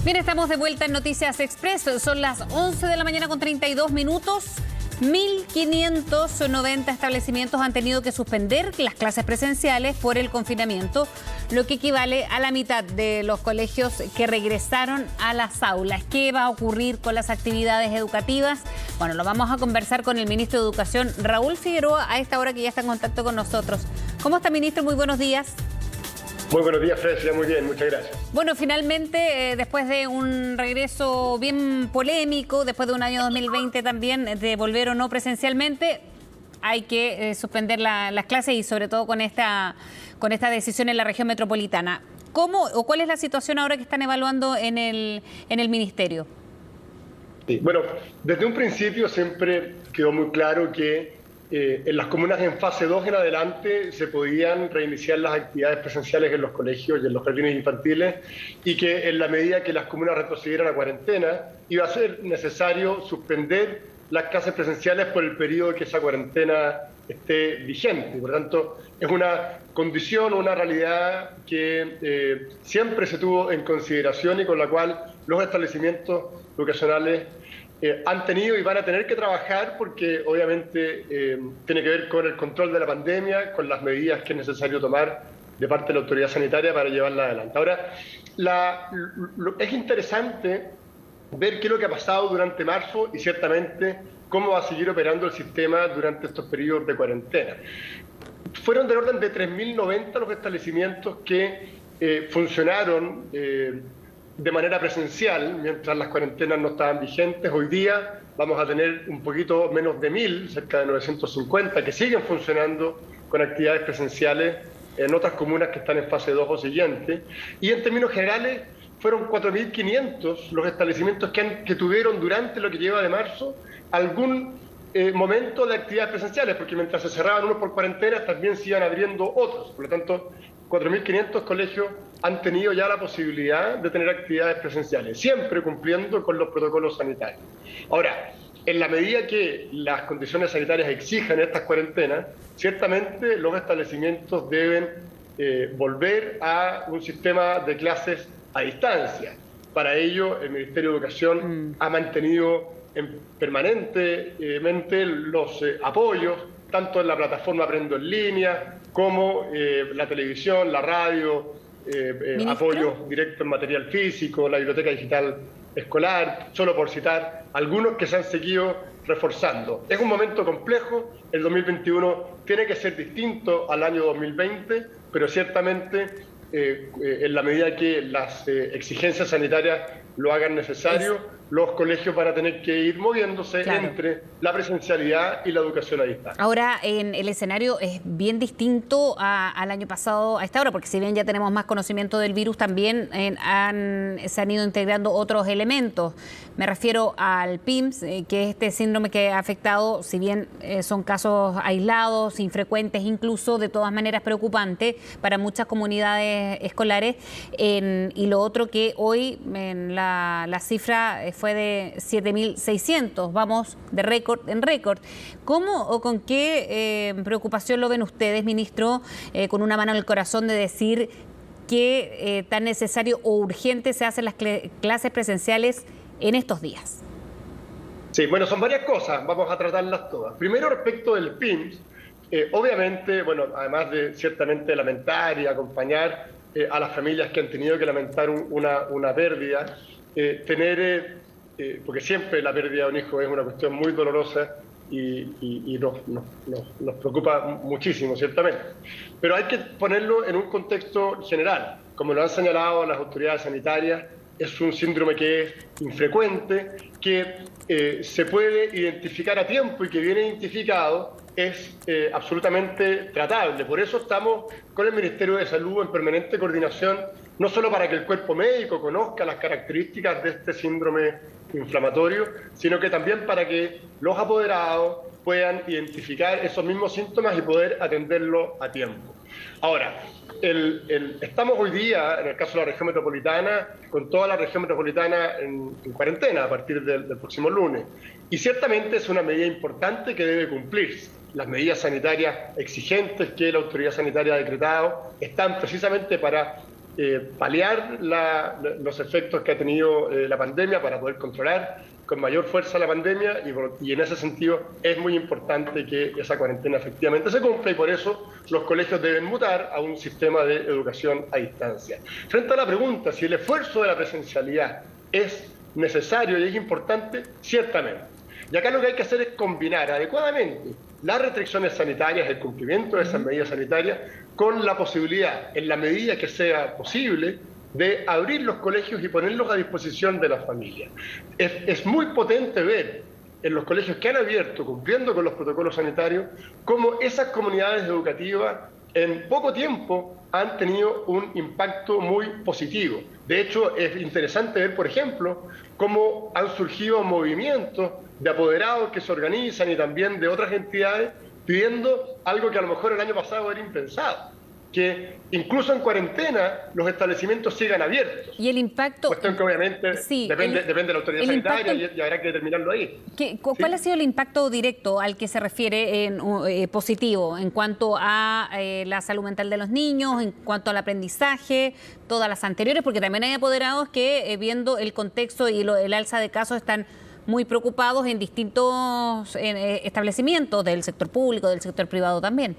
Bien, estamos de vuelta en Noticias Express. Son las 11 de la mañana con 32 minutos. 1.590 establecimientos han tenido que suspender las clases presenciales por el confinamiento, lo que equivale a la mitad de los colegios que regresaron a las aulas. ¿Qué va a ocurrir con las actividades educativas? Bueno, lo vamos a conversar con el ministro de Educación, Raúl Figueroa, a esta hora que ya está en contacto con nosotros. ¿Cómo está, ministro? Muy buenos días. Muy buenos días, Fresia. Muy bien, muchas gracias. Bueno, finalmente, después de un regreso bien polémico, después de un año 2020 también, de volver o no presencialmente, hay que suspender las clases y sobre todo con esta decisión en la región metropolitana. ¿Cómo o cuál es la situación ahora que están evaluando en el ministerio? Sí, bueno, desde un principio siempre quedó muy claro que en las comunas en fase 2 en adelante se podían reiniciar las actividades presenciales en los colegios y en los jardines infantiles, y que en la medida que las comunas retrocedieran a cuarentena iba a ser necesario suspender las clases presenciales por el periodo que esa cuarentena esté vigente. Por lo tanto, es una condición, una realidad que siempre se tuvo en consideración y con la cual los establecimientos educacionales han tenido y van a tener que trabajar, porque obviamente tiene que ver con el control de la pandemia, con las medidas que es necesario tomar de parte de la autoridad sanitaria para llevarla adelante. Ahora, es interesante ver qué es lo que ha pasado durante marzo y ciertamente cómo va a seguir operando el sistema durante estos periodos de cuarentena. Fueron del orden de 3.090 los establecimientos que funcionaron de manera presencial mientras las cuarentenas no estaban vigentes. Hoy día vamos a tener un poquito menos de 1.000, cerca de 950, que siguen funcionando con actividades presenciales en otras comunas que están en fase 2 o siguiente. Y en términos generales fueron 4.500 los establecimientos que tuvieron durante lo que lleva de marzo algún momento de actividades presenciales, porque mientras se cerraban unos por cuarentena también se iban abriendo otros. Por lo tanto, 4.500 colegios han tenido ya la posibilidad de tener actividades presenciales, siempre cumpliendo con los protocolos sanitarios. Ahora, en la medida que las condiciones sanitarias exijan estas cuarentenas, ciertamente los establecimientos deben volver a un sistema de clases a distancia. Para ello, el Ministerio de Educación ha mantenido permanentemente los apoyos, tanto en la plataforma Aprendo en Línea, como la televisión, la radio, apoyo directo en material físico, la biblioteca digital escolar, solo por citar algunos que se han seguido reforzando. Es un momento complejo, el 2021 tiene que ser distinto al año 2020, pero ciertamente en la medida que las exigencias sanitarias lo hagan necesario, los colegios van a tener que ir moviéndose entre la presencialidad y la educación a distancia. Ahora, en el escenario es bien distinto al año pasado a esta hora, porque si bien ya tenemos más conocimiento del virus, también se han ido integrando otros elementos. Me refiero al PIMS, que es este síndrome que ha afectado, si bien son casos aislados, infrecuentes incluso, de todas maneras preocupante para muchas comunidades escolares. Y lo otro que hoy la cifra fue de 7.600, vamos de récord en récord. ¿Cómo o con qué preocupación lo ven ustedes, ministro, con una mano en el corazón de decir que tan necesario o urgente se hacen las clases presenciales en estos días? Sí, bueno, son varias cosas, vamos a tratarlas todas. Primero, respecto del PIMS, obviamente, bueno, además de ciertamente lamentar y acompañar a las familias que han tenido que lamentar una pérdida, porque siempre la pérdida de un hijo es una cuestión muy dolorosa y nos preocupa muchísimo, ciertamente. Pero hay que ponerlo en un contexto general. Como lo han señalado las autoridades sanitarias, es un síndrome que es infrecuente, que se puede identificar a tiempo y que viene identificado, es absolutamente tratable. Por eso estamos con el Ministerio de Salud en permanente coordinación, no solo para que el cuerpo médico conozca las características de este síndrome inflamatorio, sino que también para que los apoderados puedan identificar esos mismos síntomas y poder atenderlo a tiempo. Ahora, estamos hoy día, en el caso de la región metropolitana, con toda la región metropolitana en cuarentena a partir del próximo lunes. Y ciertamente es una medida importante que debe cumplirse. Las medidas sanitarias exigentes que la autoridad sanitaria ha decretado están precisamente para paliar los efectos que ha tenido la pandemia, para poder controlar con mayor fuerza la pandemia, y en ese sentido es muy importante que esa cuarentena efectivamente se cumpla, y por eso los colegios deben mutar a un sistema de educación a distancia. Frente a la pregunta si el esfuerzo de la presencialidad es necesario y es importante, ciertamente. Y acá lo que hay que hacer es combinar adecuadamente las restricciones sanitarias, el cumplimiento de esas medidas sanitarias, con la posibilidad, en la medida que sea posible, de abrir los colegios y ponerlos a disposición de las familias. Es muy potente ver en los colegios que han abierto, cumpliendo con los protocolos sanitarios, cómo esas comunidades educativas en poco tiempo han tenido un impacto muy positivo. De hecho, es interesante ver, por ejemplo, cómo han surgido movimientos de apoderados que se organizan, y también de otras entidades, pidiendo algo que a lo mejor el año pasado era impensado, que incluso en cuarentena los establecimientos sigan abiertos. Y el impacto... Cuestión que obviamente sí, depende de la autoridad sanitaria, y habrá que determinarlo ahí. ¿Cuál ha sido el impacto directo al que se refiere positivo en cuanto a la salud mental de los niños, en cuanto al aprendizaje, todas las anteriores? Porque también hay apoderados que, viendo el contexto y el alza de casos, están muy preocupados en distintos establecimientos del sector público, del sector privado también.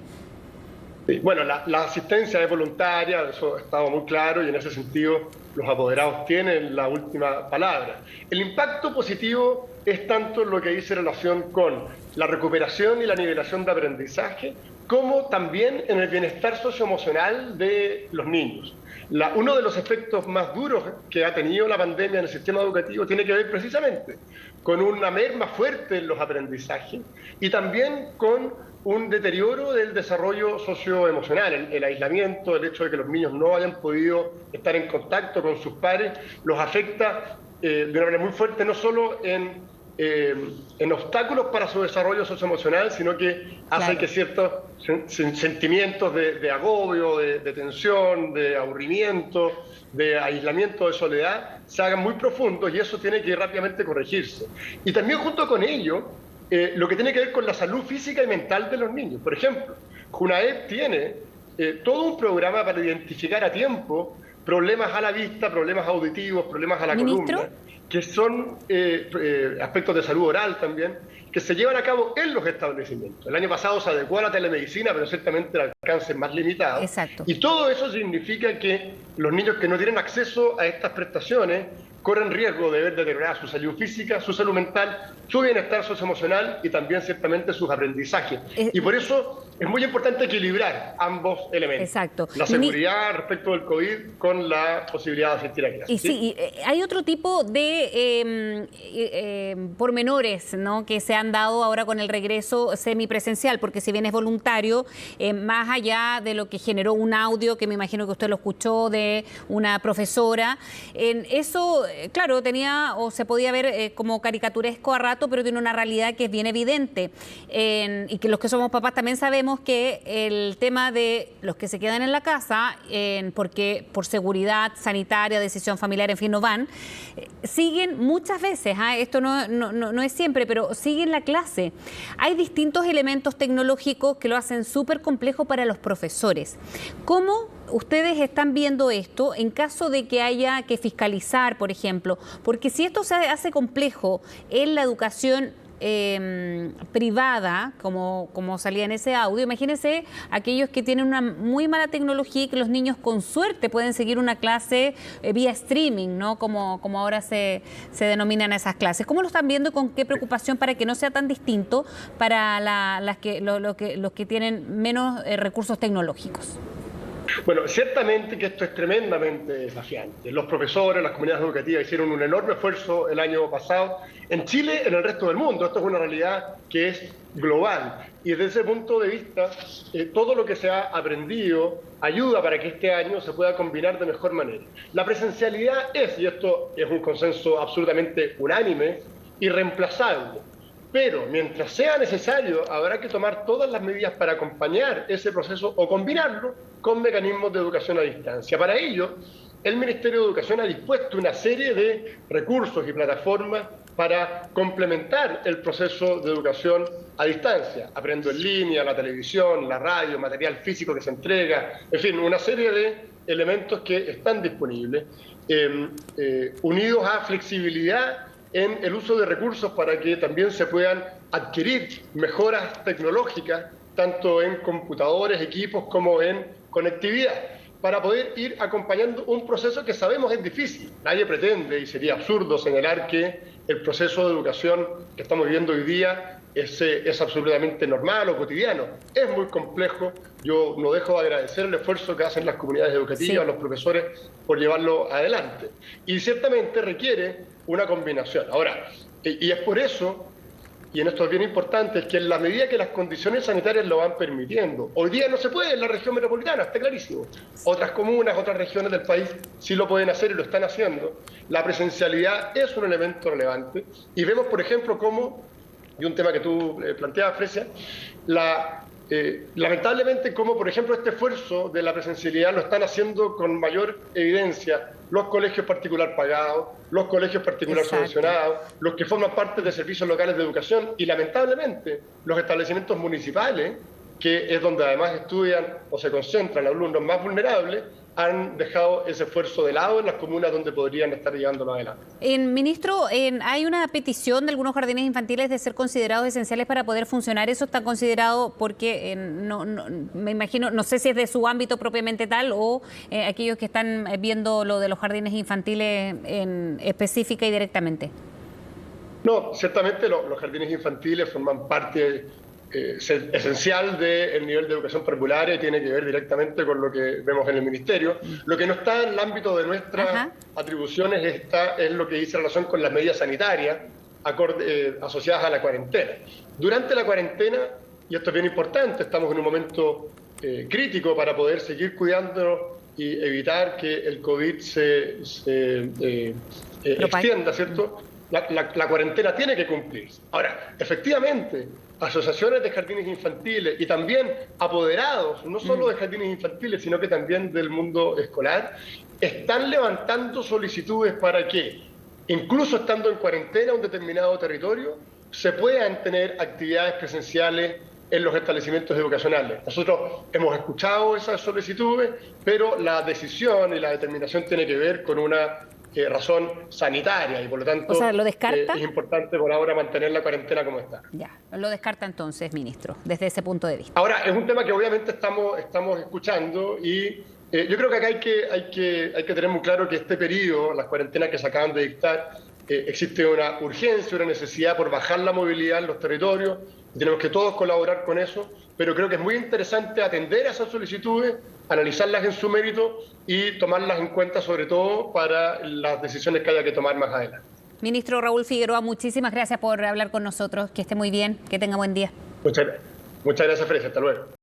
Sí, bueno, la asistencia es voluntaria, eso ha estado muy claro, y en ese sentido los apoderados tienen la última palabra. El impacto positivo es tanto lo que dice relación con la recuperación y la nivelación de aprendizaje, como también en el bienestar socioemocional de los niños. Uno de los efectos más duros que ha tenido la pandemia en el sistema educativo tiene que ver precisamente con una merma fuerte en los aprendizajes, y también con un deterioro del desarrollo socioemocional. El aislamiento, el hecho de que los niños no hayan podido estar en contacto con sus pares, los afecta de una manera muy fuerte, no solo en obstáculos para su desarrollo socioemocional, sino que hace que ciertos sentimientos de agobio, de tensión, de aburrimiento, de aislamiento, de soledad, se hagan muy profundos, y eso tiene que rápidamente corregirse. Y también junto con ello, lo que tiene que ver con la salud física y mental de los niños. Por ejemplo, Junaed tiene todo un programa para identificar a tiempo problemas a la vista, problemas auditivos, problemas a la columna, que son aspectos de salud oral también, que se llevan a cabo en los establecimientos. El año pasado se adecuó a la telemedicina, pero ciertamente el alcance es más limitado. Exacto. Y todo eso significa que los niños que no tienen acceso a estas prestaciones corren riesgo de ver deteriorada su salud física, su salud mental, su bienestar socioemocional, y también ciertamente sus aprendizajes. Y por eso es muy importante equilibrar ambos elementos. Exacto. La seguridad respecto del COVID con la posibilidad de asistir a clases. Y sí, hay otro tipo de pormenores, ¿no?, que se han dado ahora con el regreso semipresencial, porque si bien es voluntario, más allá de lo que generó un audio, que me imagino que usted lo escuchó, de una profesora, en eso... Claro, tenía o se podía ver como caricaturesco a rato, pero tiene una realidad que es bien evidente. Y que los que somos papás también sabemos que el tema de los que se quedan en la casa, porque por seguridad sanitaria, decisión familiar, en fin, no van, siguen muchas veces, esto no es siempre, pero siguen la clase. Hay distintos elementos tecnológicos que lo hacen súper complejo para los profesores. ¿Cómo ustedes están viendo esto en caso de que haya que fiscalizar, por ejemplo? Porque si esto se hace complejo en la educación privada, como salía en ese audio, imagínense aquellos que tienen una muy mala tecnología y que los niños con suerte pueden seguir una clase vía streaming, ¿no? Como ahora se denominan esas clases. ¿Cómo lo están viendo y con qué preocupación para que no sea tan distinto para los que tienen menos recursos tecnológicos? Bueno, ciertamente que esto es tremendamente desafiante. Los profesores, las comunidades educativas hicieron un enorme esfuerzo el año pasado, en Chile, en el resto del mundo. Esto es una realidad que es global. Y desde ese punto de vista, todo lo que se ha aprendido ayuda para que este año se pueda combinar de mejor manera. La presencialidad es, y esto es un consenso absolutamente unánime, irreemplazable. Pero mientras sea necesario, habrá que tomar todas las medidas para acompañar ese proceso o combinarlo con mecanismos de educación a distancia. Para ello, el Ministerio de Educación ha dispuesto una serie de recursos y plataformas para complementar el proceso de educación a distancia. Aprendo en línea, la televisión, la radio, material físico que se entrega, en fin, una serie de elementos que están disponibles, unidos a flexibilidad en el uso de recursos para que también se puedan adquirir mejoras tecnológicas, tanto en computadores, equipos, como en conectividad, para poder ir acompañando un proceso que sabemos es difícil. Nadie pretende, y sería absurdo señalar que el proceso de educación que estamos viviendo hoy día es absolutamente normal o cotidiano. Es muy complejo. Yo no dejo de agradecer el esfuerzo que hacen las comunidades educativas, los profesores, por llevarlo adelante. Y ciertamente requiere una combinación. Ahora, y es por eso, y en esto es bien importante, es que en la medida que las condiciones sanitarias lo van permitiendo, hoy día no se puede en la región metropolitana, está clarísimo. Otras comunas, otras regiones del país sí lo pueden hacer y lo están haciendo. La presencialidad es un elemento relevante. Y vemos, por ejemplo, cómo, y un tema que tú planteabas, Fresia, lamentablemente cómo, por ejemplo, este esfuerzo de la presencialidad lo están haciendo con mayor evidencia los colegios particular pagados, los colegios particular subvencionados, los que forman parte de servicios locales de educación y, lamentablemente, los establecimientos municipales, que es donde además estudian o se concentran alumnos más vulnerables, han dejado ese esfuerzo de lado en las comunas donde podrían estar llevándolo adelante. Ministro, hay una petición de algunos jardines infantiles de ser considerados esenciales para poder funcionar. ¿Eso está considerado porque, me imagino, no sé si es de su ámbito propiamente tal o aquellos que están viendo lo de los jardines infantiles en específica y directamente? No, ciertamente los jardines infantiles forman parte esencial del nivel de educación parvularia y tiene que ver directamente con lo que vemos en el Ministerio. Lo que no está en el ámbito de nuestras atribuciones es lo que dice relación con las medidas sanitarias asociadas a la cuarentena. Durante la cuarentena, y esto es bien importante, estamos en un momento crítico para poder seguir cuidándonos y evitar que el COVID se extienda, ¿cierto? La cuarentena tiene que cumplirse. Ahora, efectivamente, asociaciones de jardines infantiles y también apoderados, no solo de jardines infantiles, sino que también del mundo escolar, están levantando solicitudes para que, incluso estando en cuarentena en un determinado territorio, se puedan tener actividades presenciales en los establecimientos educacionales. Nosotros hemos escuchado esas solicitudes, pero la decisión y la determinación tiene que ver con una razón sanitaria y por lo tanto ¿lo descarta? Es importante por ahora mantener la cuarentena como está. Ya, lo descarta entonces, ministro, desde ese punto de vista. Ahora, es un tema que obviamente estamos escuchando y yo creo que acá hay que tener muy claro que este periodo, las cuarentenas que se acaban de dictar, existe una urgencia, una necesidad por bajar la movilidad en los territorios y tenemos que todos colaborar con eso, pero creo que es muy interesante atender a esas solicitudes, analizarlas en su mérito y tomarlas en cuenta sobre todo para las decisiones que haya que tomar más adelante. Ministro Raúl Figueroa, muchísimas gracias por hablar con nosotros, que esté muy bien, que tenga buen día. Muchas gracias, Fresia, hasta luego.